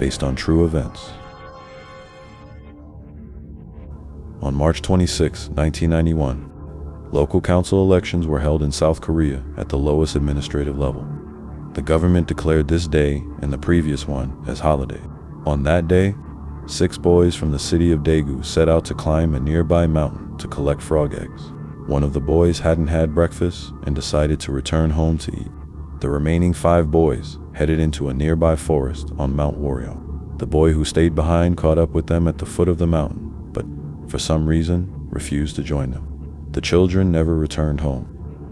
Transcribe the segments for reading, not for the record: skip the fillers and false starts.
based on true events. On March 26, 1991, local council elections were held in South Korea at the lowest administrative level. The government declared this day and the previous one as holiday. On that day, 6 boys from the city of Daegu set out to climb a nearby mountain to collect frog eggs. One of the boys hadn't had breakfast and decided to return home to eat. The remaining 5 boys headed into a nearby forest on Mount Waryo. The boy who stayed behind caught up with them at the foot of the mountain, but for some reason refused to join them. The children never returned home.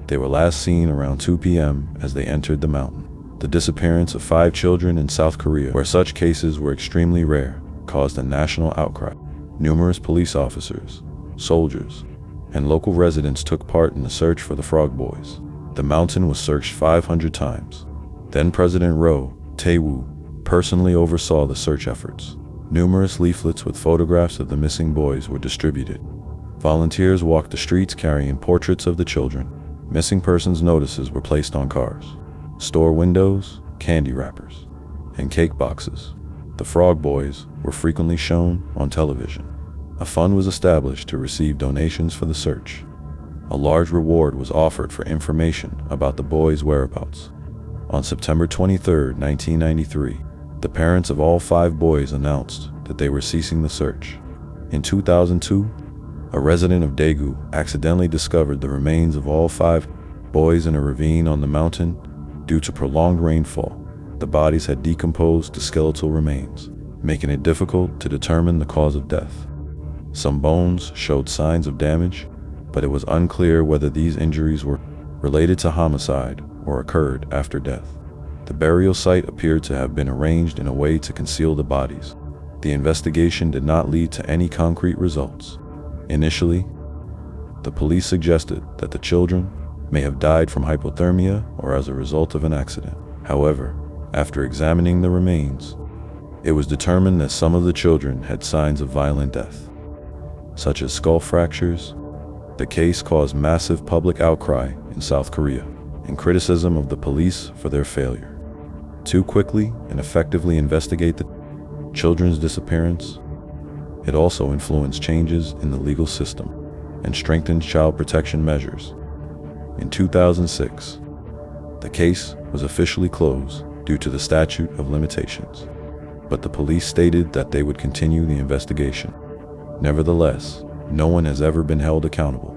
They were last seen around 2 p.m. as they entered the mountain. The disappearance of 5 children in South Korea, where such cases were extremely rare, caused a national outcry. Numerous police officers, soldiers, and local residents took part in the search for the frog boys. The mountain was searched 500 times. Then President Roh Tae-woo personally oversaw the search efforts. Numerous leaflets with photographs of the missing boys were distributed. Volunteers walked the streets carrying portraits of the children. Missing persons notices were placed on cars, store windows, candy wrappers, and cake boxes. The frog boys were frequently shown on television. A fund was established to receive donations for the search. A large reward was offered for information about the boys' whereabouts. On September 23, 1993, the parents of all 5 boys announced that they were ceasing the search. In 2002, a resident of Daegu accidentally discovered the remains of all 5 boys in a ravine on the mountain due to prolonged rainfall. The bodies had decomposed to skeletal remains, making it difficult to determine the cause of death. Some bones showed signs of damage, but it was unclear whether these injuries were related to homicide or occurred after death. The burial site appeared to have been arranged in a way to conceal the bodies. The investigation did not lead to any concrete results. Initially, the police suggested that the children may have died from hypothermia or as a result of an accident. However, after examining the remains, it was determined that some of the children had signs of violent death, such as skull fractures. The case caused massive public outcry in South Korea and criticism of the police for their failure to quickly and effectively investigate the children's disappearance. It also influenced changes in the legal system and strengthened child protection measures. In 2006, the case was officially closed due to the statute of limitations, but the police stated that they would continue the investigation. Nevertheless, no one has ever been held accountable.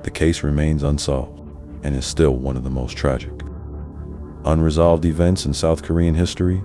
The case remains unsolved and is still one of the most tragic, unresolved events in South Korean history.